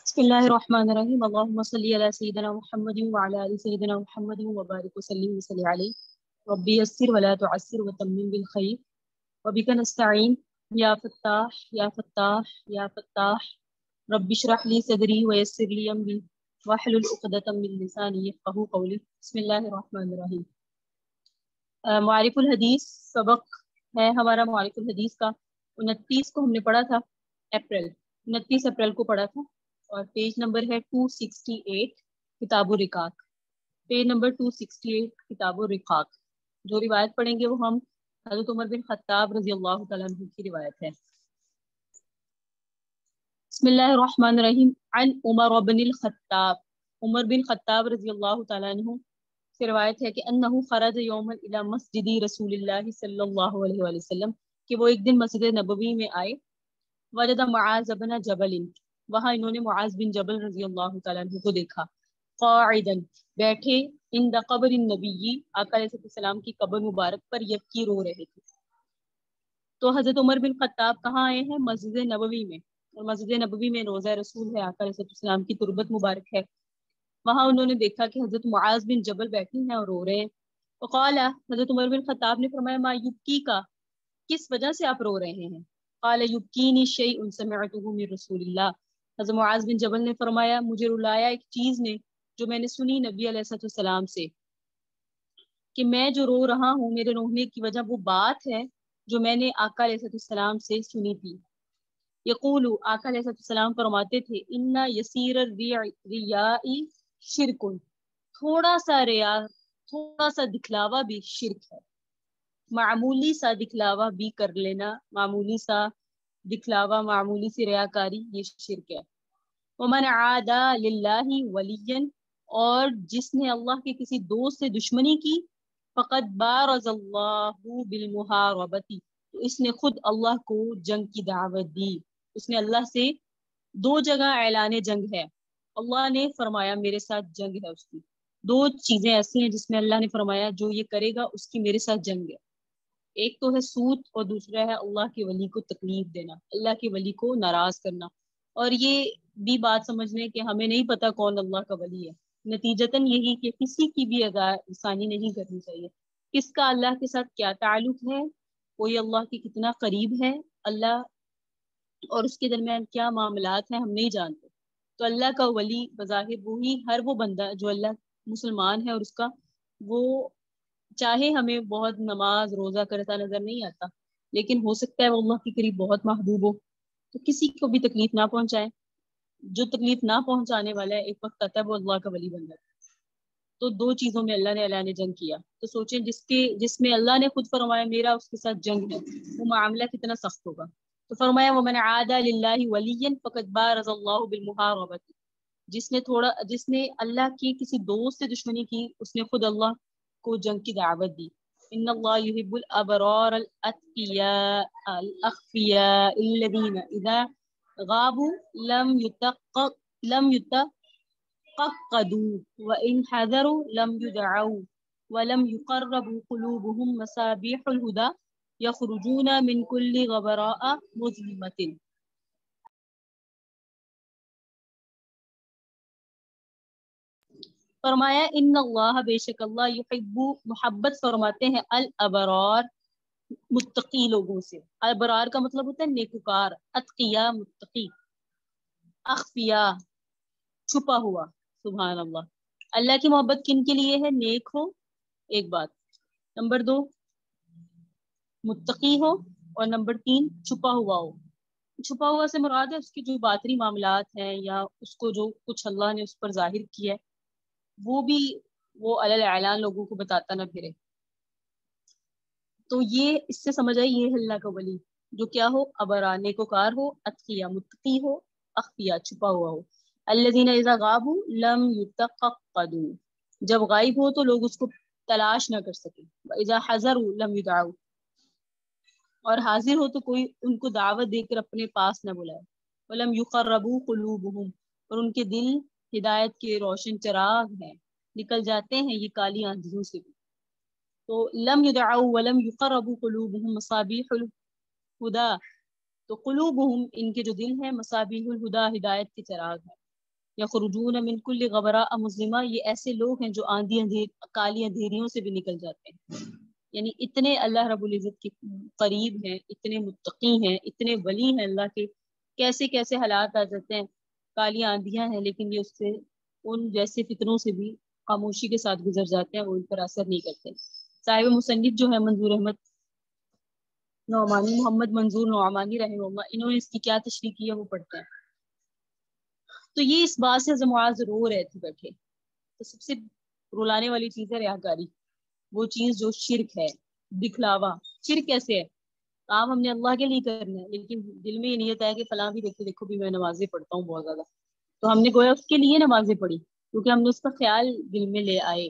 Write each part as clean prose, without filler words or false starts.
بسم الله الرحمن الرحيم اللهم صل على سيدنا محمد وعلى آل سيدنا محمد وبارك وسلم عليه ربي يسر ولا تعسر وتمم بالخير وبك نستعين يا فتاح يا فتاح يا فتاح رب اشرح لي صدري ويسر لي أمري واحلل عقدة من لساني يفقهوا قولي بسم الله الرحمن الرحيم معارف الحدیث سبق ہے ہمارا معارف الحدیث کا 29 کو ہم نے پڑھا تھا 29 اپریل کو پڑھا تھا اور پیج نمبر ہے 268 کتاب الرقاق پیج نمبر 268 کتاب الرقاق جو روایت پڑھیں گے وہ ہم حضرت عمر بن خطاب رضی اللہ تعالیٰ عنہ کی روایت ہے بسم اللہ الرحمن الرحیم عن عمر بن الخطاب عمر بن خطاب رضی اللہ تعالیٰ عنہ سے روایت ہے کہ انہو خرج یوما الی مسجد رسول اللہ صلی اللہ علیہ وآلہ وسلم کہ وہ ایک دن مسجد نبوی میں آئے وجد معاذ بن جبل وہاں انہوں نے معاذ بن جبل رضی اللہ تعالیٰ عنہ کو دیکھا قاعدا بیٹھے عند قبر النبی آقا علیہ السلام کی قبر مبارک پر یبکی رو رہے تھے تو حضرت عمر بن خطاب کہاں آئے ہیں مسجد نبوی میں اور مسجد نبوی میں روضہ رسول ہے آقا علیہ السلام کی تربت مبارک ہے وہاں انہوں نے دیکھا کہ حضرت معاذ بن جبل بیٹھے ہیں اور رو رہے ہیں وقال حضرت عمر بن خطاب نے فرمایا ما یبکی کا کس وجہ سے آپ رو رہے ہیں قال یبکینی شیء سمعته من رسول اللہ حضرت معاذ بن جبل نے فرمایا مجھے رلایا ایک چیز نے جو میں نے سنی نبی علیہ السلام سے کہ میں جو رو رہا ہوں میرے رونے کی وجہ وہ بات ہے جو میں نے آقا علیہ السلام سے سنی تھی یقول آقا علیہ السلام فرماتے تھے ان یسیر الریاء شرک تھوڑا سا ریا تھوڑا سا دکھلاوا بھی شرک ہے معمولی سا دکھلاوا بھی کر لینا معمولی سا دکھلاوا معمولی سی ریاکاری یہ شرک ہے ومن عادا للہ ولیا اور جس نے اللہ کے کسی دوست سے دشمنی کی فقد بارز اللہ بالمحاربتی تو اس نے خود اللہ کو جنگ کی دعوت دی اس نے اللہ سے دو جگہ اعلان جنگ ہے اللہ نے فرمایا میرے ساتھ جنگ ہے اس کی دو چیزیں ایسی ہیں جس میں اللہ نے فرمایا جو یہ کرے گا اس کی میرے ساتھ جنگ ہے ایک تو ہے سود اور دوسرا ہے اللہ کے ولی کو تکلیف دینا اللہ کے ولی کو ناراض کرنا اور یہ بھی بات سمجھ لیں کہ ہمیں نہیں پتا کون اللہ کا ولی ہے نتیجتاً یہی کہ کسی کی بھی آسانی نہیں کرنی چاہیے کس کا اللہ کے ساتھ کیا تعلق ہے کوئی اللہ کے کتنا قریب ہے اللہ اور اس کے درمیان کیا معاملات ہیں ہم نہیں جانتے تو اللہ کا ولی بظاہر وہی ہر وہ بندہ جو اللہ مسلمان ہے اور اس کا وہ چاہے ہمیں بہت نماز روزہ کرتا نظر نہیں آتا لیکن ہو سکتا ہے وہ اللہ کے قریب بہت محبوب ہو تو کسی کو بھی تکلیف نہ پہنچائے جو تکلیف نہ پہنچانے والا ہے ایک وقت آتا ہے وہ اللہ کا ولی بن جاتا ہے تو دو چیزوں میں اللہ نے اعلان جنگ کیا تو سوچیں جس میں اللہ نے خود فرمایا میرا اس کے ساتھ جنگ ہے وہ معاملہ کتنا سخت ہوگا تو فرمایا ومن عادى لله وليا فقد بارز الله بالمحاربة جس نے اللہ کی کسی دوست سے دشمنی کی اس نے خود اللہ کو جنگ کی دعوت دی ان اللہ يحب الابرار الاتقياء الاخفياء الذين اذا غابوا لم يتققدوا وان حذروا لم يدعوا ولم يقربوا قلوبهم مصابيح الهدى یخرجون من کل غبراء مظلمۃ فرمایا ان اللہ بے شک اللہ یحب محبت فرماتے ہیں الابرار متقی لوگوں سے ابرار کا مطلب ہوتا ہے نیکوکار اتقیا متقی اخفیا چھپا ہوا سبحان اللہ کی محبت کن کے لیے ہے نیک ہو ایک بات نمبر 2 متقی ہو اور نمبر 3 چھپا ہوا ہو چھپا ہوا سے مراد ہے اس کی جو باطنی معاملات ہیں یا اس کو جو کچھ اللہ نے اس پر ظاہر کیا ہے وہ بھی وہ علی اعلان لوگوں کو بتاتا نہ پھرے تو یہ اس سے سمجھ آئی یہ اللہ کا ولی جو کیا ہو ابرا نیکوکار ہو اتقیا متقی ہو اخفیا چھپا ہوا ہو الذین اذا غابوا لم یتققدوا جب غائب ہو تو لوگ اس کو تلاش نہ کر سکیں اذا حضروا لم يدعوا اور حاضر ہو تو کوئی ان کو دعوت دے کر اپنے پاس نہ بلائے ولم يقربوا قلوبهم اور ان کے دل ہدایت کے روشن چراغ ہیں نکل جاتے ہیں یہ کالی آندھیوں سے بھی تو لم يدعوا ولم يقربوا قلوبهم مصابيح الهدى تو قلوبهم ان کے جو دل ہیں مصابیح الہدا ہدایت کے چراغ ہیں یخرجون من کل غبراء مظلمہ، یہ ایسے لوگ ہیں جو کالی اندھیریوں سے بھی نکل جاتے ہیں. یعنی اتنے اللہ رب العزت کے قریب ہیں، اتنے متقی ہیں، اتنے ولی ہیں اللہ کے. کیسے کیسے حالات آ جاتے ہیں، کالی آندیاں ہیں لیکن یہ اس سے ان جیسے فتنوں سے بھی خاموشی کے ساتھ گزر جاتے ہیں، وہ ان پر اثر نہیں کرتے. صاحب مصنف جو ہے منظور احمد نعمانی، محمد منظور نعمانی رحمہ اللہ، انہوں نے اس کی کیا تشریح کی ہے وہ پڑھتے ہیں. تو یہ اس بات سے حضرت معاذ رو رہے تھے بیٹھے. تو سب سے رلانے والی چیز ہے ریاکاری، وہ چیز جو شرک ہے، دکھلاوا. شرک کیسے ہے؟ کام ہم نے اللہ کے لیے کرنا ہے لیکن دل میں یہ نیت ہے کہ فلاں بھی دیکھو بھی میں نمازیں پڑھتا ہوں بہت زیادہ، تو ہم نے گویا اس کے لیے نمازیں پڑھی کیونکہ ہم نے اس کا خیال دل میں لے آئے،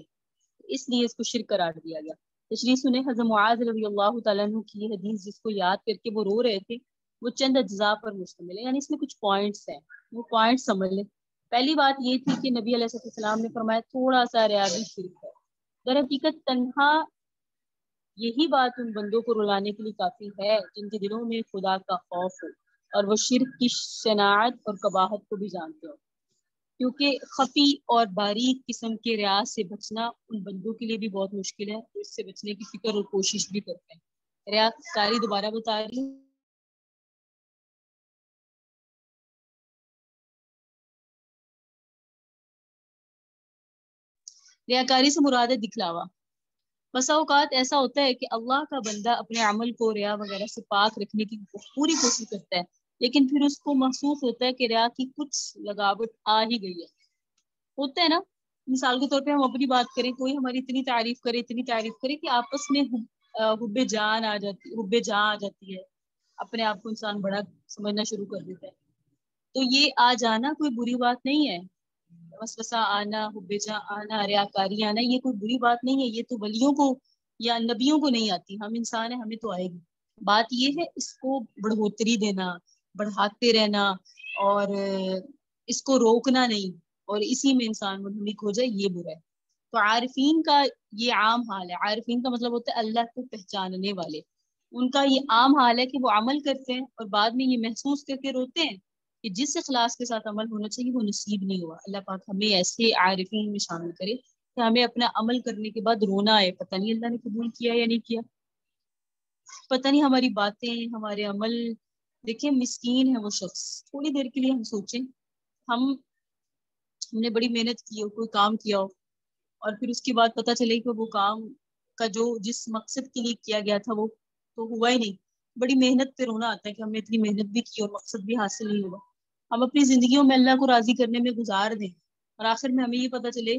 اس لیے اس کو شرک قرار دیا گیا. تشریح سنیں حضرت معاذ رضی اللہ تعالیٰ عنہ کی حدیث جس کو یاد کر کے وہ رو رہے تھے، وہ چند اجزاء پر مشتمل ہے، یعنی اس میں کچھ پوائنٹس ہیں، وہ پوائنٹس سمجھ لیں. پہلی بات یہ تھی کہ نبی علیہ السلام نے فرمایا تھوڑا سا ریا بھی شرک ہے. در حقیقت تنہا یہی بات ان بندوں کو رلانے کے لیے کافی ہے جن کے دلوں میں خدا کا خوف ہو اور وہ شرک کی شناعت اور قباحت کو بھی جانتے ہو، کیونکہ خفی اور باریک قسم کے ریاض سے بچنا ان بندوں کے لیے بھی بہت مشکل ہے، اس سے بچنے کی فکر اور کوشش بھی کرتے ہیں. ریاض کاری دوبارہ بتا رہی ہوں، ریاکاری سے مراد ہے دکھلاوا. بسا اوقات ایسا ہوتا ہے کہ اللہ کا بندہ اپنے عمل کو ریا وغیرہ سے پاک رکھنے کی پوری کوشش کرتا ہے لیکن پھر اس کو محسوس ہوتا ہے کہ ریا کی کچھ لگاوٹ آ ہی گئی ہے. ہوتا ہے نا، مثال کے طور پہ ہم اپنی بات کریں، کوئی ہماری اتنی تعریف کرے کہ آپس میں حب جان آ جاتی ہے، اپنے آپ کو انسان بڑا سمجھنا شروع کر دیتا ہے. تو یہ آ جانا کوئی بری بات نہیں ہے، وسوسہ آنا، حب جاں آنا، ریاکاری آنا، یہ کوئی بری بات نہیں ہے. یہ تو ولیوں کو یا نبیوں کو نہیں آتی، ہم انسان ہیں ہمیں تو آئے گی. بات یہ ہے اس کو بڑھوتری دینا، بڑھاتے رہنا اور اس کو روکنا نہیں اور اسی میں انسان منہمک ہو جائے، یہ برا ہے. تو عارفین کا یہ عام حال ہے. عارفین کا مطلب ہوتا ہے اللہ کو پہچاننے والے. ان کا یہ عام حال ہے کہ وہ عمل کرتے ہیں اور بعد میں یہ محسوس کر کے روتے ہیں کہ جس اخلاص کے ساتھ عمل ہونا چاہیے وہ نصیب نہیں ہوا. اللہ پاک ہمیں ایسے عارفین میں شامل کرے کہ ہمیں اپنا عمل کرنے کے بعد رونا آئے، پتہ نہیں اللہ نے قبول کیا یا نہیں کیا، پتہ نہیں ہماری باتیں، ہمارے عمل. دیکھیں مسکین ہے وہ شخص، تھوڑی دیر کے لیے ہم سوچیں، ہم نے بڑی محنت کی ہو، کوئی کام کیا ہو اور پھر اس کے بعد پتہ چلے کہ وہ کام کا جو جس مقصد کے لیے کیا گیا تھا وہ تو ہوا ہی نہیں. بڑی محنت پہ رونا آتا ہے کہ ہم نے اتنی محنت بھی کی اور مقصد بھی حاصل نہیں ہوا. ہم اپنی زندگیوں میں اللہ کو راضی کرنے میں گزار دیں اور آخر میں ہمیں یہ پتہ چلے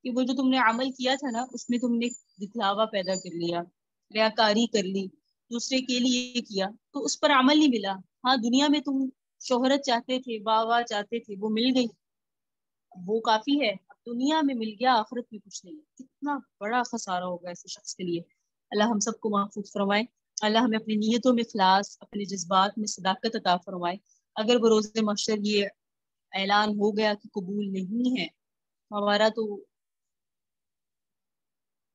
کہ وہ جو تم نے عمل کیا تھا نا اس میں تم نے دکھلاوا پیدا کر لیا، ریاکاری کر لی، دوسرے کے لیے کیا، تو اس پر عمل نہیں ملا. ہاں دنیا میں تم شہرت چاہتے تھے، واہ چاہتے تھے، وہ مل گئی، وہ کافی ہے. اب دنیا میں مل گیا، آخرت میں کچھ نہیں ہے. کتنا بڑا خسارہ ہوگا ایسے شخص کے لیے. اللہ ہم سب کو محفوظ فرمائے. اللہ ہمیں اپنی نیتوں میں اخلاص، اپنے جذبات میں صداقت عطا فرمائے. اگر بروز محشر یہ اعلان ہو گیا کہ قبول نہیں ہے ہمارا تو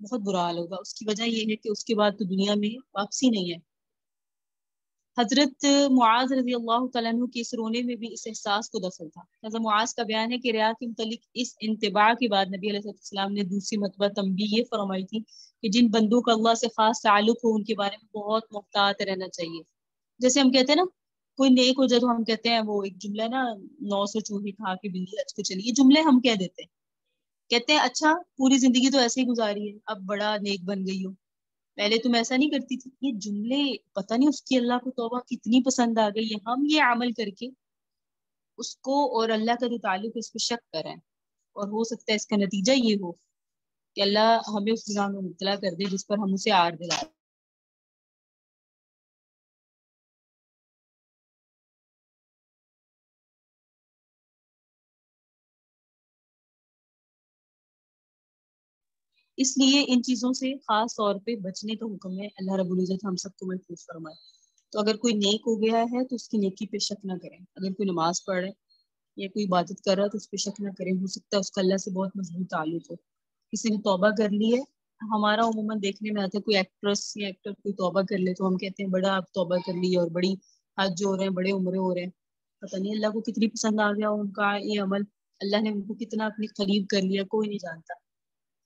بہت برا حال ہوگا. اس کی وجہ یہ ہے کہ اس کے بعد تو دنیا میں واپسی نہیں ہے. حضرت معاذ رضی اللہ تعالیٰ عنہ کے اس رونے میں بھی اس احساس کو دخل تھا. حضرت معاذ کا بیان ہے کہ ریا کے متعلق اس انتباہ کے بعد نبی علیہ السلام نے دوسری مرتبہ تنبیہ یہ فرمائی تھی کہ جن بندوں کا اللہ سے خاص تعلق ہو ان کے بارے میں بہت محتاط رہنا چاہیے. جیسے ہم کہتے ہیں نا کوئی نیک ہو جائے تو ہم کہتے ہیں، وہ ایک جملہ نا 900 چوہے کھا کے بلی حج کو چلی، یہ جملے ہم کہہ دیتے ہیں، کہتے ہیں اچھا پوری زندگی تو ایسے ہی گزاری ہے اب بڑا نیک بن گئی ہو، پہلے تم ایسا نہیں کرتی تھی. یہ جملے پتہ نہیں اس کی اللہ کو توبہ کتنی پسند آ گئی ہے. ہم یہ عمل کر کے اس کو اور اللہ کا جو تعلق اس پہ شک کریں اور ہو سکتا ہے اس کا نتیجہ یہ ہو کہ اللہ ہمیں اس گناہ میں مبتلا کر دے جس پر ہم اسے عار دلائیں. اس لیے ان چیزوں سے خاص طور پہ بچنے کا حکم ہے. اللہ رب العزت ہم سب کو محفوظ فرمائے. تو اگر کوئی نیک ہو گیا ہے تو اس کی نیکی پہ شک نہ کریں. اگر کوئی نماز پڑھ رہے یا کوئی عبادت کر رہا ہے تو اس پہ شک نہ کریں. ہو سکتا ہے اس کا اللہ سے بہت مضبوط تعلق ہو. کسی نے توبہ کر لی ہے، ہمارا عموماً دیکھنے میں آتا ہے کوئی ایکٹریس یا ایکٹر کوئی توبہ کر لے تو ہم کہتے ہیں بڑا اب توبہ کر لی اور بڑی حج ہو رہے ہیں، بڑے عمرے ہو رہے ہیں. پتہ نہیں اللہ کو کتنی پسند آ گیا ان کا یہ عمل. اللہ نے ان کو کتنا اپنے قریب کر لیا کوئی نہیں جانتا.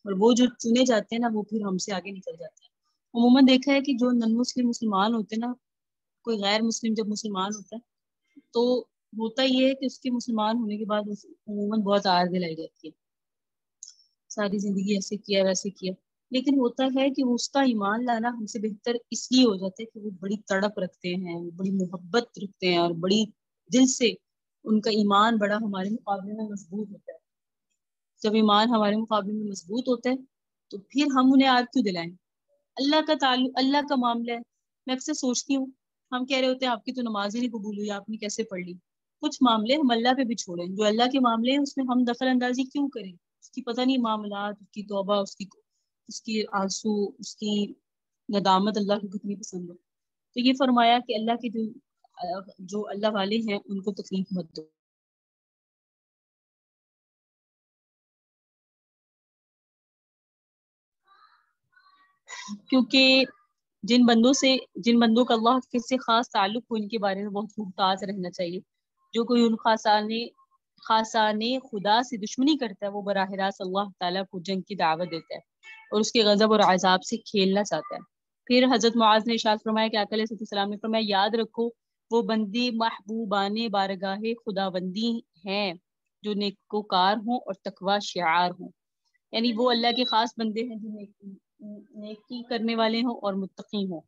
اور وہ جو چنے جاتے ہیں نا وہ پھر ہم سے آگے نکل جاتے ہیں. عموماً دیکھا ہے کہ جو نن مسلم مسلمان ہوتے ہیں نا، کوئی غیر مسلم جب مسلمان ہوتا ہے تو ہوتا یہ ہے کہ اس کے مسلمان ہونے کے بعد عموماً بہت آر دلائی جاتی ہے، ساری زندگی ایسے کیا ویسے کیا. لیکن ہوتا ہے کہ اس کا ایمان لانا ہم سے بہتر اس لیے ہو جاتا ہے کہ وہ بڑی تڑپ رکھتے ہیں، بڑی محبت رکھتے ہیں، اور بڑی دل سے ان کا ایمان بڑا ہمارے مقابلے میں مضبوط ہوتا ہے. جب ایمان ہمارے مقابلے میں مضبوط ہوتا ہے تو پھر ہم انہیں آگ کیوں دلائیں؟ اللہ کا تعلق، اللہ کا معاملہ ہے. میں اکثر سوچتی ہوں ہم کہہ رہے ہوتے ہیں آپ کی تو نماز ہی نہیں قبول ہوئی، آپ نے کیسے پڑھ لی. کچھ معاملے ہم اللہ پہ بھی چھوڑیں، جو اللہ کے معاملے ہیں اس میں ہم دخل اندازی کیوں کریں؟ اس کی پتہ نہیں معاملات، اس کی توبہ، اس کی آنسو، اس کی ندامت اللہ کو کتنی پسند ہے. تو یہ فرمایا کہ اللہ کے جو اللہ والے ہیں ان کو تکلیف مت دو. کیونکہ جن بندوں کا اللہ سے خاص تعلق ہو ان کے بارے میں بہت محتاط رہنا چاہیے. جو کوئی ان خاصان خدا سے دشمنی کرتا ہے وہ براہ راست اللہ تعالیٰ کو جنگ کی دعوت دیتا ہے اور اس کے غضب اور عذاب سے کھیلنا چاہتا ہے. پھر حضرت معاذ نے ارشاد فرمایا کہ آقا علیہ السلام نے فرمایا یاد رکھو وہ بندے محبوبان بارگاہ خدا بندی ہیں جو نیکوکار ہوں اور تقوی شعار ہوں. یعنی وہ اللہ کے خاص بندے ہیں جو نیکی کرنے والے ہوں اور متقی ہوں،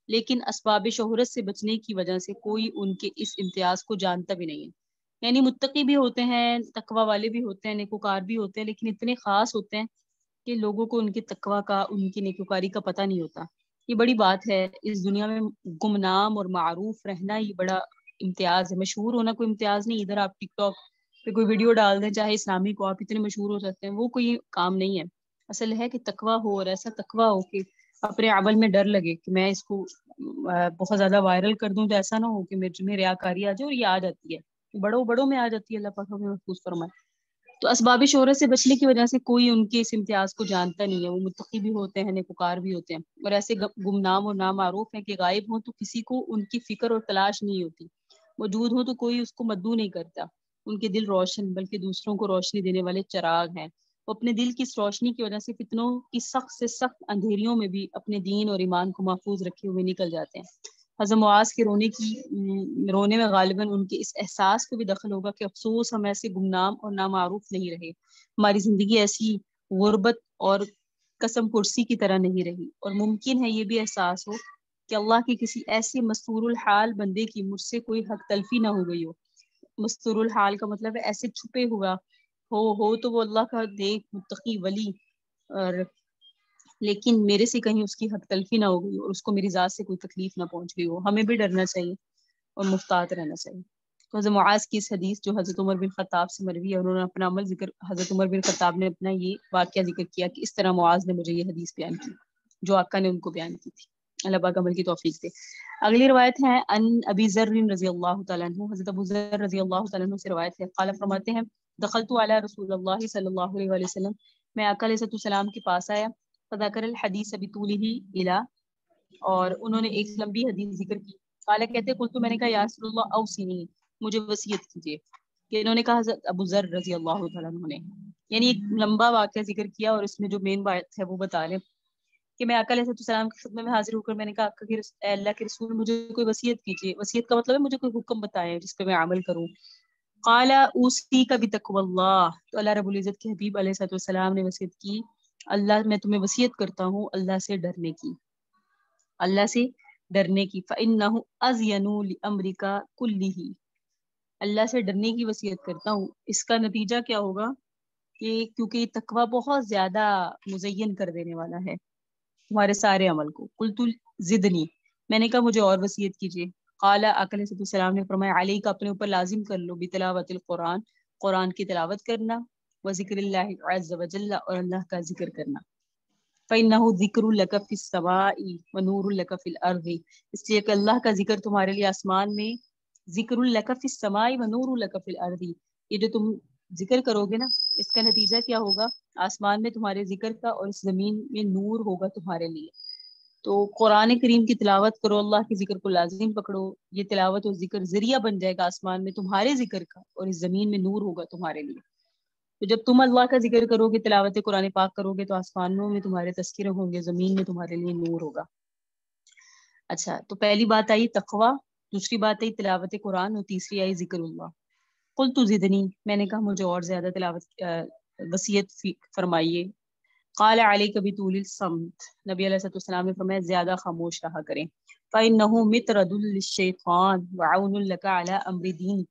لیکن اسباب شہرت سے بچنے کی وجہ سے کوئی ان کے اس امتیاز کو جانتا بھی نہیں ہے. یعنی متقی بھی ہوتے ہیں، تقوی والے بھی ہوتے ہیں، نیکوکار بھی ہوتے ہیں، لیکن اتنے خاص ہوتے ہیں کہ لوگوں کو ان کے تقوی کا، ان کی نیکوکاری کا پتہ نہیں ہوتا. یہ بڑی بات ہے. اس دنیا میں گمنام اور معروف رہنا یہ بڑا امتیاز ہے. مشہور ہونا کوئی امتیاز نہیں. ادھر آپ ٹک ٹاک پہ کوئی ویڈیو ڈال دیں چاہے اسلامی کو، آپ اتنے مشہور ہو سکتے ہیں، وہ کوئی کام نہیں ہے. اصل ہے کہ تقوی ہو، اور ایسا تقوی ہو کہ اپنے عمل میں ڈر لگے کہ میں اس کو بہت زیادہ وائرل کر دوں تو ایسا نہ ہو کہ میں ریاکاری آ جائے. اور یہ آ جاتی ہے، بڑوں میں آ جاتی ہے، اللہ پاک ہمیں محفوظ فرمائے. تو اسباب شہرت سے بچنے کی وجہ سے کوئی ان کے اس امتیاز کو جانتا نہیں ہے. وہ متقی بھی ہوتے ہیں، نیکوکار بھی ہوتے ہیں، اور ایسے گمنام اور نامعروف ہیں کہ غائب ہوں تو کسی کو ان کی فکر اور تلاش نہیں ہوتی، موجود ہوں تو کوئی اس کو مدعو نہیں کرتا. ان کے دل روشن بلکہ دوسروں کو روشنی دینے والے چراغ ہیں. وہ اپنے دل کی اس روشنی کی وجہ سے فتنوں کی سخت سے سخت اندھیریوں میں بھی اپنے دین اور ایمان کو محفوظ رکھے ہوئے نکل جاتے ہیں. حضرت معاذ کے رونے میں غالباً ان کے اس احساس کو بھی دخل ہوگا کہ افسوس ہم ایسے گمنام اور نامعروف نہیں رہے، ہماری زندگی ایسی غربت اور قسم پرسی کی طرح نہیں رہی. اور ممکن ہے یہ بھی احساس ہو کہ اللہ کے کسی ایسے مستور الحال بندے کی مجھ سے کوئی حق تلفی نہ ہو گئی ہو. مستور الحال کا مطلب ہے ایسے چھپے ہوا ہو تو وہ اللہ کا دیکھ متقی ولی، اور لیکن میرے سے کہیں اس کی حق تلفی نہ ہو گئی اور اس کو میری ذات سے کوئی تکلیف نہ پہنچ گئی ہو. ہمیں بھی ڈرنا چاہیے اور محتاط رہنا چاہیے. تو حضرت معاذ کی اس حدیث جو حضرت عمر بن خطاب سے مروی ہے، انہوں نے اپنا عمل ذکر، حضرت عمر بن خطاب نے اپنا یہ واقعہ ذکر کیا کہ اس طرح معاذ نے مجھے یہ حدیث بیان کی جو آقا نے ان کو بیان کی تھی. اللہ پاک عمل کی توفیق دے. اگلی روایت ہے ان ابی ذر رضی اللہ تعالیٰ عنہ. حضرت ابو ذر رضی اللہ تعالیٰ عنہ سے روایت ہے، قال فرماتے ہیں دخلت علی رسول اللہ صلی اللہ علیہ وآلہ وسلم، میں آقا علیہ السلام کے پاس آیا، فذکر الحدیث بطولہ الی، اور انہوں نے ایک لمبی حدیث ذکر کی. قال کہتے قلت، میں نے کہا یا رسول اللہ اوصنی، مجھے وصیت کیجیے. کہ انہوں نے کہا حضرت ابو ذر رضی اللہ تعالیٰ عنہ نے، یعنی ایک لمبا واقعہ ذکر کیا اور اس میں جو مین بات ہے وہ بتا رہے کہ میں آقا علیہ السلام کی خدمت میں حاضر ہو کر میں نے کہا اے اللہ کے رسول مجھے کوئی وصیت کیجیے. وصیت کا مطلب ہے مجھے کوئی حکم بتائیں جس پہ میں عمل کروں. قال اوصیک بتقوی اللہ، تو اللہ رب العزت کے حبیب علیہ السلام نے وصیت کی، اللہ میں تمہیں وصیت کرتا ہوں اللہ سے ڈرنے کی، اللہ سے ڈرنے کی. فإنہ أزین لأمرک کلہ، اللہ سے ڈرنے کی وصیت کرتا ہوں. اس کا نتیجہ کیا ہوگا کہ کیونکہ یہ تقوی بہت زیادہ مزین کر دینے والا ہے تمہارے سارے عمل کو. قلت زدنی، میں نے کہا مجھے اور وصیت کیجیے. قال آقا علیہ السلام نے فرمایا علیک، اپنے اوپر لازم کر لو، بتلاوت القرآن، قرآن کی تلاوت کرنا، وذکر اللہ عز وجل، اور اللہ کا ذکر کرنا. فإنہ ذکر لک فی السماء ونور لک فی الارض، اس لیے کہ اللہ کا ذکر تمہارے لیے آسمان میں، ذکر لک فی السماء ونور لک فی الارض، یہ جو تم ذکر کرو گے نا اس کا نتیجہ کیا ہوگا، آسمان میں تمہارے ذکر کا اور اس زمین میں نور ہوگا تمہارے لیے. تو قرآن کریم کی تلاوت کرو، اللہ کے ذکر کو لازم پکڑو، یہ تلاوت اور ذکر ذریعہ بن جائے گا آسمان میں تمہارے ذکر کا، اور اس زمین میں نور ہوگا تمہارے لیے. تو جب تم اللہ کا ذکر کرو گے، تلاوت قرآن پاک کرو گے، تو آسمانوں میں تمہارے تذکرے ہوں گے، زمین میں تمہارے لیے نور ہوگا۔ اچھا، تو پہلی بات آئی تقوی، دوسری بات آئی تلاوت قرآن، اور تیسری آئی ذکر اللہ۔ قلت زدنی، میں نے کہا مجھے اور زیادہ تلاوت وصیت فرمائیے۔ قال علیک بطول الصمت، نبی علیہ السلام نے فرمایا زیادہ خاموش رہا کریں۔ فإنہ مطرد للشیطان وعون لک علی امر دین،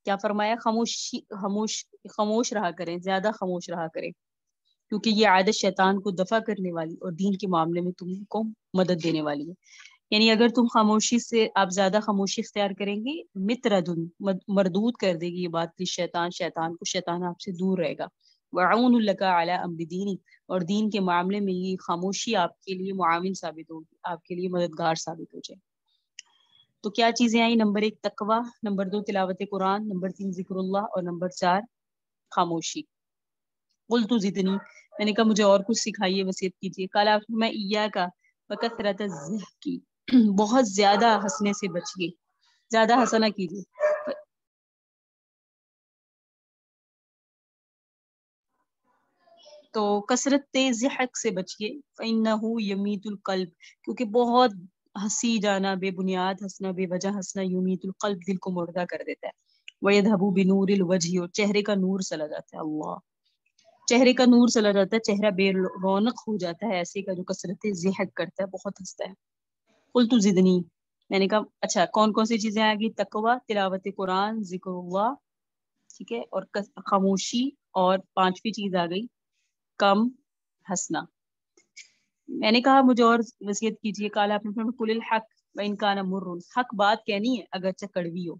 کیا فرمایا؟ خاموش رہا کریں، زیادہ خاموش رہا کریں، کیونکہ یہ عادت شیطان کو دفع کرنے والی اور دین کے معاملے میں تم کو مدد دینے والی ہے۔ یعنی اگر تم خاموشی سے، آپ زیادہ خاموشی اختیار کریں گے، متردن مردود کر دے گی یہ بات کہ شیطان آپ سے دور رہے گا۔ وعون لک علی امر دینی، اور دین کے معاملے میں یہ خاموشی آپ کے لیے معاون ثابت ہوگی، آپ کے لیے مددگار ثابت ہو جائے۔ تو کیا چیزیں آئیں؟ نمبر 1 تقوی، نمبر 2 تلاوت قرآن، نمبر 3 ذکر اللہ، اور نمبر 4 خاموشی۔ قلت زدنی، میں نے کہا مجھے اور کچھ سکھائیے، وصیت کیجیے۔ قال آپ میں ایاک وکثرت الضحک، بہت زیادہ ہنسنے سے بچیے، زیادہ ہنسا نہ کیجیے۔ تو کثرت ضحک سے بچیے، فإنہ یمیت القلب، کیونکہ بہت ہنسی جانا، بے بنیاد ہنسنا، بے وجہ ہنسنا، یمیت القلب، دل کو مردہ کر دیتا ہے۔ وَيَذْهَبُ بِنُورِ الْوَجْهِ، اور چہرے کا نور چلا جاتا ہے، اللہ، چہرے کا نور چلا جاتا ہے، چہرہ بے رونق ہو جاتا ہے ایسے کا جو کثرت ضحک کرتا ہے، بہت ہنستا ہے۔ قلت زدنی، میں نے کہا اچھا کون کون سی چیزیں آ گئی؟ تقوی، تلاوت قرآن، ذکر اللہ، ٹھیک ہے، اور خاموشی، اور پانچویں چیز آ گئی کم ہنسنا۔ میں نے کہا مجھے اور وصیت کیجیے۔ قال آپ نے فرمایا قل الحق وان کان مر، حق بات کہنی ہے اگرچہ کڑوی ہو،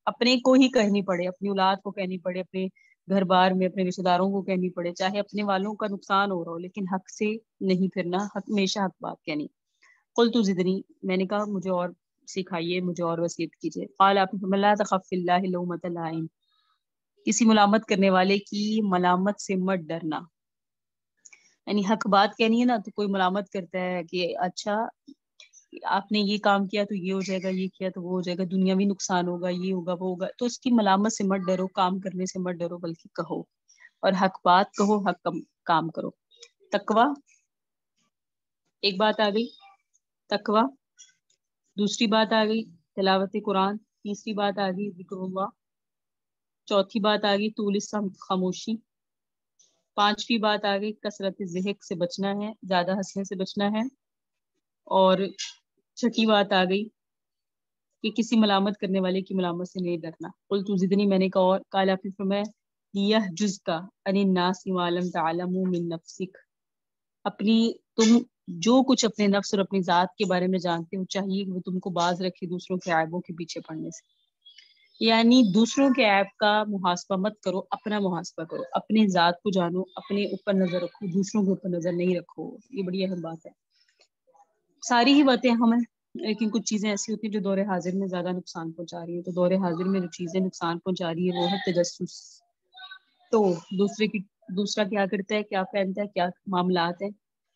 اپنے کو ہی کہنی پڑے، اپنی اولاد کو کہنی پڑے، اپنے گھر بار میں اپنے رشتے داروں کو کہنی پڑے، چاہے اپنے والوں کا نقصان ہو رہا ہو، لیکن حق سے نہیں پھرنا، ہمیشہ حق بات کہنی۔ قلت زدنی، میں نے کہا مجھے اور سکھائیے، مجھے اور وصیت کیجیے۔ قال آپ نے فرمایا لا تخف فی اللہ لومۃ لائم، کسی ملامت کرنے والے کی ملامت سے مت ڈرنا۔ یعنی حق بات کہنی ہے نا، تو کوئی ملامت کرتا ہے کہ اچھا آپ نے یہ کام کیا تو یہ ہو جائے گا، یہ کیا تو وہ ہو جائے گا، دنیاوی نقصان ہوگا، یہ ہوگا وہ ہوگا، تو اس کی ملامت سے مت ڈرو، کام کرنے سے مت ڈرو، بلکہ کہو، اور حق بات کہو، حق کام کرو۔ تقوی ایک بات آ گئی، تقوی دوسری بات آ گئی تلاوت قرآن، تیسری بات آ گئی ذکر اللہ، چوتھی بات آ گئی طول الصمت، خاموشی، پانچویں بات آ گئی کثرت ضحک سے بچنا ہے، زیادہ ہنسنے سے بچنا ہے، اور چھٹی بات آ گئی کہ کسی ملامت کرنے والے کی ملامت سے نہیں ڈرنا۔ قلت زدنی، میں نے کہا اور، قال آپ نے فرمایا لیحجزک عن الناس ما لم تعلموا من نفسک، اپنی تم جو کچھ اپنے نفس اور اپنی ذات کے بارے میں جانتے ہو، چاہیے کہ وہ تم کو باز رکھے دوسروں کے عیبوں کے پیچھے پڑنے سے۔ یعنی دوسروں کے عیب کا محاسبہ مت کرو، اپنا محاسبہ کرو، اپنے ذات کو جانو، اپنے اوپر نظر رکھو، دوسروں کے اوپر نظر نہیں رکھو، یہ بڑی اہم بات ہے۔ ساری ہی باتیں ہمیں، لیکن کچھ چیزیں ایسی ہوتی ہیں جو دور حاضر میں زیادہ نقصان پہنچا رہی ہیں، تو دور حاضر میں جو چیزیں نقصان پہنچا رہی ہیں وہ ہے تجسس۔ تو دوسرا کیا کرتا ہے، کیا پہنتا ہے، کیا معاملات ہے،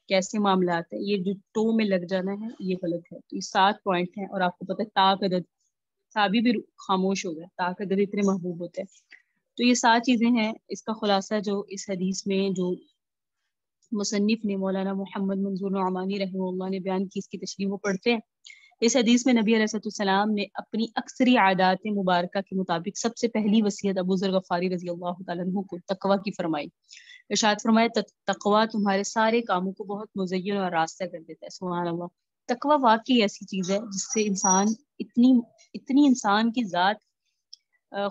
کیسے معاملات ہیں، یہ جو ٹو میں لگ جانا ہے یہ غلط ہے۔ تو یہ 7 پوائنٹ ہیں، اور آپ کو پتہ ہے تاک عدد، صحابی بھی خاموش ہو گیا، تاک عدد اتنے محبوب ہوتے ہیں۔ تو یہ 7 چیزیں ہیں، اس کا خلاصہ جو اس حدیث میں جو مصنف نے مولانا محمد منظور نعمانی رحمہ اللہ نے بیان کی، اس کی تشریح وہ پڑھتے ہیں۔ اس حدیث میں نبی علیہ السلام نے اپنی اکثری عادات مبارکہ کے مطابق سب سے پہلی وصیت ابو ذر غفاری رضی اللہ تعالیٰ عنہ کو تقوی کی فرمائی۔ ارشاد فرمایا تقوی تمہارے سارے کاموں کو بہت مزین اور راستہ کر دیتا ہے۔ سبحان اللہ، تقوی واقعی ایسی چیز ہے جس سے انسان اتنی انسان کی ذات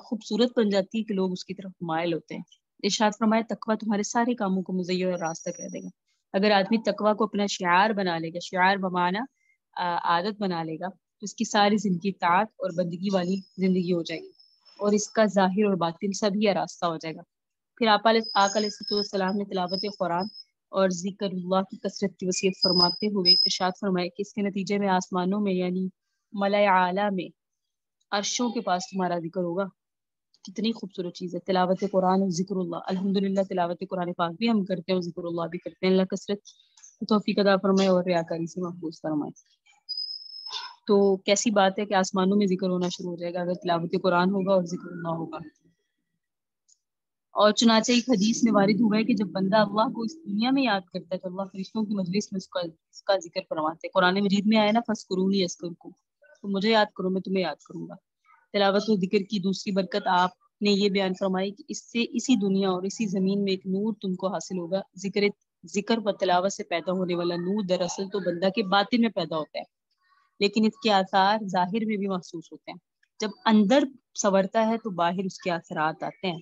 خوبصورت بن جاتی ہے کہ لوگ اس کی طرف مائل ہوتے ہیں۔ ارشاد فرمایا تقوی تمہارے سارے کاموں کو مزین اور راستہ کر دے گا۔ اگر آدمی تقوی کو اپنا شعار بنا لے گا، شعار بمانا عادت بنا لے گا، تو اس کی ساری زندگی طاعت اور بندگی والی زندگی ہو جائے گی، اور اس کا ظاہر اور باطن سبھی راستہ ہو جائے گا۔ پھر آقا علیہ السلام نے تلاوت قرآن اور ذکر اللہ کی کثرت کی وصیت فرماتے ہوئے ارشاد فرمایا کہ اس کے نتیجے میں آسمانوں میں یعنی ملائے اعلیٰ میں عرشوں کے پاس تمہارا ذکر ہوگا۔ کتنی خوبصورت چیز ہے تلاوت قرآن اور ذکر اللہ۔ الحمدللہ تلاوت قرآن پاک بھی ہم کرتے ہیں اور ذکر اللہ بھی کرتے ہیں، اللہ کثرت توفیق عطا فرمائے اور ریاکاری سے محفوظ فرمائے۔ تو کیسی بات ہے کہ آسمانوں میں ذکر ہونا شروع ہو جائے گا اگر تلاوت قرآن ہوگا اور ذکر اللہ ہوگا۔ اور چنانچہ ایک حدیث میں وارد ہوا ہے کہ جب بندہ اللہ کو اس دنیا میں یاد کرتا ہے تو اللہ فرشتوں کی مجلس میں اس کا ذکر فرماتے ہیں. قرآن مجید میں آیا نا فَاذْكُرُونِی اذْکُرْکُم، تو مجھے یاد کرو میں تمہیں یاد کروں گا. تلاوت و ذکر کی دوسری برکت آپ نے یہ بیان فرمائی کہ اس سے اسی دنیا اور اسی زمین میں ایک نور تم کو حاصل ہوگا. ذکر و تلاوت سے پیدا ہونے والا نور دراصل تو بندہ کے باطن میں پیدا ہوتا ہے، لیکن اس کے آثار ظاہر میں بھی محسوس ہوتے ہیں. جب اندر سنورتا ہے تو باہر اس کے اثرات آتے ہیں.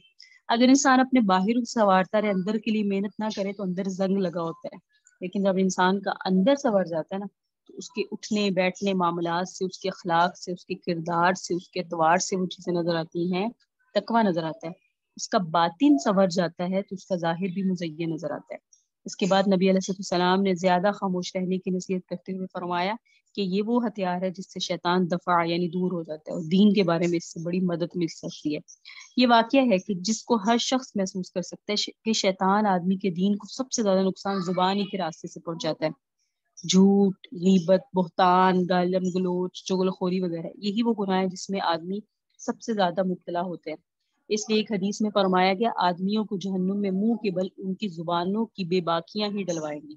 اگر انسان اپنے باہر سنوارتا رہے، اندر کے لیے محنت نہ کرے تو اندر زنگ لگا ہوتا ہے. لیکن جب انسان کا اندر سنور جاتا ہے نا تو اس کے اٹھنے بیٹھنے معاملات سے، اس کے اخلاق سے، اس کے کردار سے، اس کے اعتبار سے وہ چیزیں نظر آتی ہیں، تقویٰ نظر آتا ہے. اس کا باطن سنور جاتا ہے تو اس کا ظاہر بھی مزین نظر آتا ہے. اس کے بعد نبی علیہ السلام نے زیادہ خاموش رہنے کی نصیحت کرتے ہوئے فرمایا کہ یہ وہ ہتھیار ہے جس سے شیطان دفاع یعنی دور ہو جاتا ہے، اور دین کے بارے میں اس سے بڑی مدد مل سکتی ہے. یہ واقعہ ہے کہ جس کو ہر شخص محسوس کر سکتا ہے کہ شیطان آدمی کے دین کو سب سے زیادہ نقصان زبان ہی کے راستے سے پہنچاتا ہے. جھوٹ، غیبت، بہتان، گالم گلوچ، چغل خوری وغیرہ یہی وہ گناہ ہیں جس میں آدمی سب سے زیادہ مبتلا ہوتے ہیں. اس لیے ایک حدیث میں فرمایا گیا آدمیوں کو جہنم میں منہ کے بل ان کی زبانوں کی بے باکیاں ہی ڈلوائیں گی.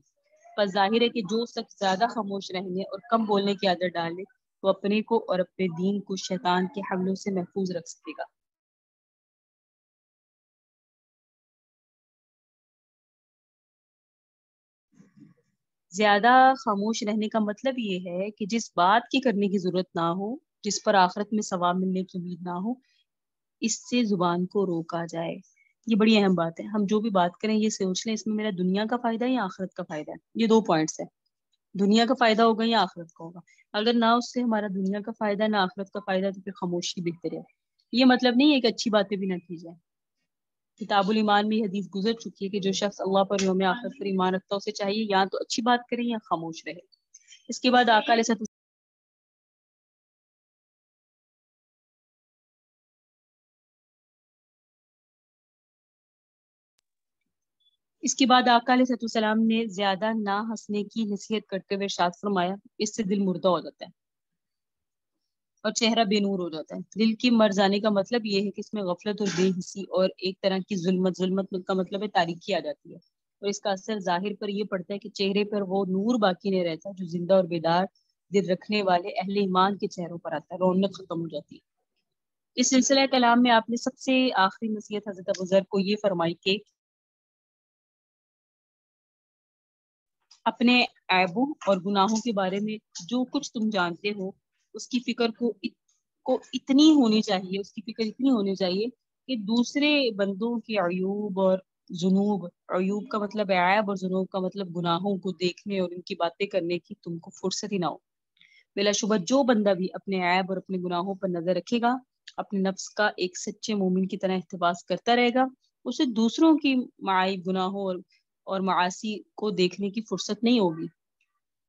پس ظاہر ہے کہ جو شخص زیادہ خاموش رہنے اور کم بولنے کی عادت ڈالے وہ اپنے کو اور اپنے دین کو شیطان کے حملوں سے محفوظ رکھ سکے گا. زیادہ خاموش رہنے کا مطلب یہ ہے کہ جس بات کی کرنے کی ضرورت نہ ہو، جس پر آخرت میں ثواب ملنے کی امید نہ ہو، اس سے زبان کو روکا جائے. یہ بڑی اہم بات ہے. ہم جو بھی بات کریں یہ سوچ لیں اس میں میرا دنیا کا فائدہ ہے یا آخرت کا فائدہ ہے. یہ دو پوائنٹس ہیں، دنیا کا فائدہ ہوگا یا آخرت کا ہوگا. اگر نہ اس سے ہمارا دنیا کا فائدہ نہ آخرت کا فائدہ تو پھر خاموشی بہتر ہے. یہ مطلب نہیں ہے کہ اچھی باتیں بھی نہ کی جائیں. کتاب الایمان میں یہ حدیث گزر چکی ہے کہ جو شخص اللہ پر یوم آخرت پر ایمان رکھتا ہے اسے چاہیے یا تو اچھی بات کرے یا خاموش رہے. اس کے بعد آقا علیہ آقا علیہ السلام نے زیادہ نہ ہنسنے کی نصیحت کرتے ہوئے ارشاد فرمایا اس سے دل مردہ ہو جاتا ہے اور چہرہ بے نور ہو جاتا ہے. دل کی مر جانے کا مطلب یہ ہے کہ اس میں غفلت اور بے حسی اور ایک طرح کی ظلمت کا مطلب ہے تاریکی آ جاتی ہے، اور اس کا اثر ظاہر پر یہ پڑتا ہے کہ چہرے پر وہ نور باقی نہیں رہتا جو زندہ اور بیدار دل رکھنے والے اہل ایمان کے چہروں پر آتا ہے. رونق ختم ہو جاتی ہے. اس سلسلہ کلام میں آپ نے سب سے آخری نصیحت حضرت ابوذر کو یہ فرمائی کہ اپنے عیبوں اور گناہوں کے بارے میں جو کچھ تم جانتے ہو اس کی فکر کو اتنی ہونی چاہیے، اس کی فکر اتنی ہونی چاہیے کہ دوسرے بندوں کے عیوب اور ذنوب، عیوب کا مطلب عیب اور ذنوب کا مطلب گناہوں کو دیکھنے اور ان کی باتیں کرنے کی تم کو فرصت ہی نہ ہو. بلا شبہ جو بندہ بھی اپنے عیب اور اپنے گناہوں پر نظر رکھے گا اپنے نفس کا ایک سچے مومن کی طرح احتباس کرتا رہے گا، اسے دوسروں کی معائب گناہوں اور معاصی کو دیکھنے کی فرصت نہیں ہوگی.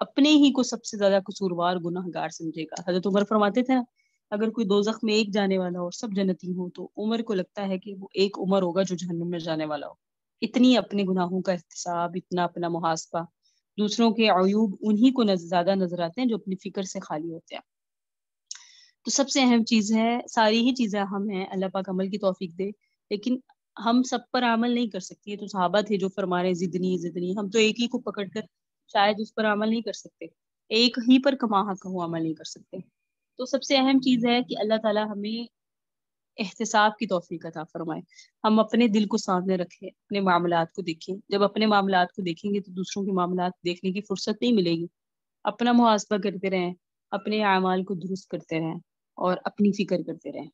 اپنے ہی کو سب سے زیادہ قصوروار گناہ گار سمجھے گا. حضرت عمر فرماتے تھے نا اگر کوئی دوزخ میں ایک جانے والا ہو اور سب جنتی ہو تو عمر کو لگتا ہے کہ وہ ایک عمر ہوگا جو جہنم میں جانے والا ہو. اتنی اپنے گناہوں کا احتساب، اتنا اپنا محاسبہ. دوسروں کے عیوب انہی کو زیادہ نظر آتے ہیں جو اپنی فکر سے خالی ہوتے ہیں. تو سب سے اہم چیز ہے، ساری ہی چیزیں اہم ہیں، اللہ پاک عمل کی توفیق دے، لیکن ہم سب پر عمل نہیں کر سکتی. تو صحابہ تھے جو فرما رہے زدنی، ہم تو ایک ہی کو پکڑ کر شاید اس پر عمل نہیں کر سکتے، ایک ہی پر کما حق ہو عمل نہیں کر سکتے. تو سب سے اہم چیز ہے کہ اللہ تعالی ہمیں احتساب کی توفیق عطا فرمائے. ہم اپنے دل کو سامنے رکھیں، اپنے معاملات کو دیکھیں. جب اپنے معاملات کو دیکھیں گے تو دوسروں کے معاملات دیکھنے کی فرصت نہیں ملے گی. اپنا محاسبہ کرتے رہیں، اپنے اعمال کو درست کرتے رہیں اور اپنی فکر کرتے رہیں.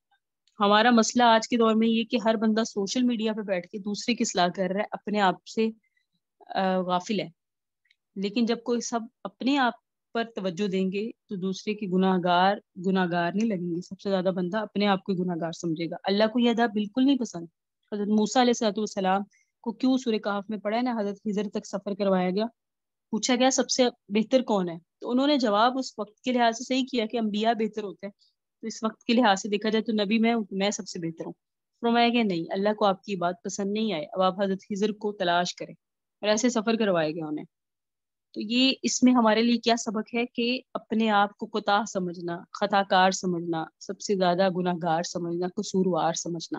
ہمارا مسئلہ آج کے دور میں یہ کہ ہر بندہ سوشل میڈیا پہ بیٹھ کے دوسرے کی اصلاح کر رہا ہے، اپنے آپ سے غافل ہے. لیکن جب کوئی سب اپنے آپ پر توجہ دیں گے تو دوسرے کے گناہ گار نہیں لگیں گے. سب سے زیادہ بندہ اپنے آپ کو گناہ گار سمجھے گا. اللہ کو یہ ادا بالکل نہیں پسند. حضرت موسیٰ علیہ السلام کو کیوں سورہ کہف میں پڑھا ہے نا حضرت خضر تک سفر کروایا گیا، پوچھا گیا سب سے بہتر کون ہے، تو انہوں نے جواب اس وقت کے لحاظ سے صحیح کیا کہ انبیاء بہتر ہوتے ہیں. تو اس وقت کے لحاظ سے دیکھا جائے تو نبی میں سب سے بہتر ہوں. فرمایا گیا نہیں، اللہ کو آپ کی بات پسند نہیں آئے، اب آپ حضرت خضر کو تلاش کریں. اور ایسے سفر کروایا گیا انہیں. تو یہ اس میں ہمارے لیے کیا سبق ہے کہ اپنے آپ کو کوتاہ سمجھنا، خطا کار سمجھنا، سب سے زیادہ گناہ گار سمجھنا، قصوروار سمجھنا.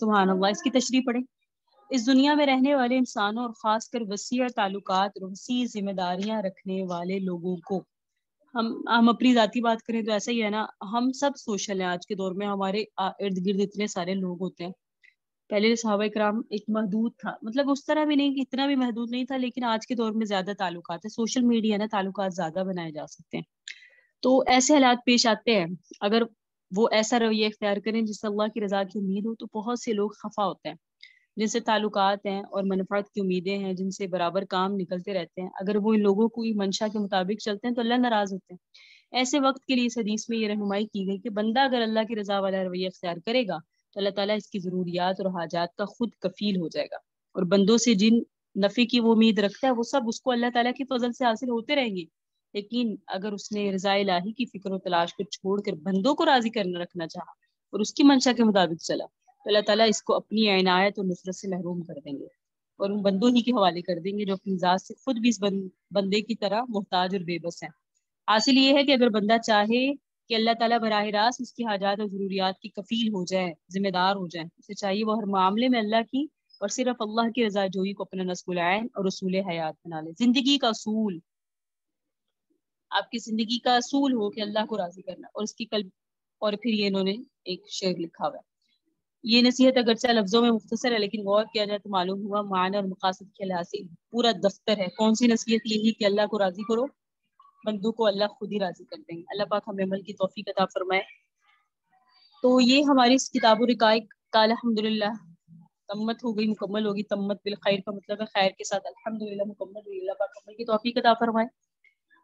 سبحان اللہ. اس کی تشریح پڑھیں. اس دنیا میں رہنے والے انسانوں اور خاص کر وسیع تعلقات اور وسیع ذمہ داریاں رکھنے والے لوگوں کو، ہم اپنی ذاتی بات کریں تو ایسا ہی ہے نا، ہم سب سوشل ہیں آج کے دور میں. ہمارے ارد گرد اتنے سارے لوگ ہوتے ہیں. پہلے صحابہ کرام ایک محدود تھا، مطلب اس طرح بھی نہیں کہ اتنا بھی محدود نہیں تھا، لیکن آج کے دور میں زیادہ تعلقات ہیں. سوشل میڈیا نا، تعلقات زیادہ بنائے جا سکتے ہیں. تو ایسے حالات پیش آتے ہیں، اگر وہ ایسا رویہ اختیار کریں جس سے اللہ کی رضا کی امید ہو، تو بہت سے لوگ خفا ہوتے ہیں. جن سے تعلقات ہیں اور منفعت کی امیدیں ہیں، جن سے برابر کام نکلتے رہتے ہیں، اگر وہ ان لوگوں کو منشا کے مطابق چلتے ہیں تو اللہ ناراض ہوتے ہیں. ایسے وقت کے لیے اس حدیث میں یہ رہنمائی کی گئی کہ بندہ اگر اللہ کی رضا والا رویہ اختیار کرے گا تو اللہ تعالیٰ اس کی ضروریات اور حاجات کا خود کفیل ہو جائے گا، اور بندوں سے جن نفع کی وہ امید رکھتا ہے وہ سب اس کو اللہ تعالیٰ کی فضل سے حاصل ہوتے رہیں گے. لیکن اگر اس نے رضا الہی کی فکر و تلاش کو چھوڑ کر بندوں کو راضی کرنا رکھنا چاہا اور اس کی منشا کے مطابق چلا تو اللہ تعالیٰ اس کو اپنی عنایت اور نصرت سے محروم کر دیں گے، اور ان بندوں ہی کے حوالے کر دیں گے جو اپنی ذات سے خود بھی اس بندے کی طرح محتاج اور بے بس ہیں. حاصل یہ ہے کہ اگر بندہ چاہے کہ اللہ تعالیٰ براہ راست اس کی حاجات اور ضروریات کی کفیل ہو جائے، ذمہ دار ہو جائے، اسے چاہیے وہ ہر معاملے میں اللہ کی اور صرف اللہ کی رضا جوئی کو اپنا نصب العین اور اصول حیات بنا لے. زندگی کا اصول، آپ کی زندگی کا اصول ہو کہ اللہ کو راضی کرنا اور اس کی قلب. اور پھر یہ انہوں نے ایک شعر لکھا ہوا ہے. یہ نصیحت اگرچہ لفظوں میں مختصر ہے، لیکن غور کیا جائے تو معلوم ہوا معنی اور مقاصد کے لحاظ سے پورا دفتر ہے. کون سی نصیحت؟ یہی کہ اللہ کو راضی کرو، بندوں کو اللہ خود ہی راضی کر دیں گے. اللہ پاک ہمیں عمل کی توفیق عطا فرمائے. تو یہ ہماری اس کتاب و رقائق کا الحمدللہ تمت ہو گئی، مکمل ہوگی. تمت بالخیر کا مطلب ہے خیر کے ساتھ الحمدللہ مکمل ہوئی. اللہ پاک عمل کی توفیق عطا فرمائے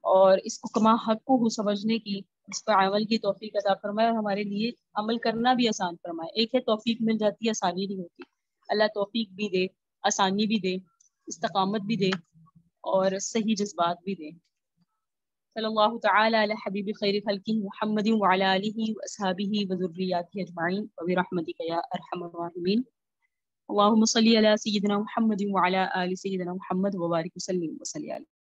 اور اس کو کما حق کو سمجھنے کی، اس پر عمل کی توفیق عطا فرمائے، اور ہمارے لیے عمل کرنا بھی آسان فرمائے. ایک ہے توفیق مل جاتی ہے، آسانی نہیں ہوتی. اللہ توفیق بھی دے، آسانی بھی دے، استقامت بھی دے اور صحیح جذبات بھی دے. صلی اللہ تعالی علی حبیب خیر خلقہ محمد وعلی آلہ واصحابہ وذریاتہ اجمعین وبرحمتک یا ارحم الراحمین. اللهم صل علی سیدنا محمد وعلی آل سیدنا محمد وبارک وسلم وصلی علیہ.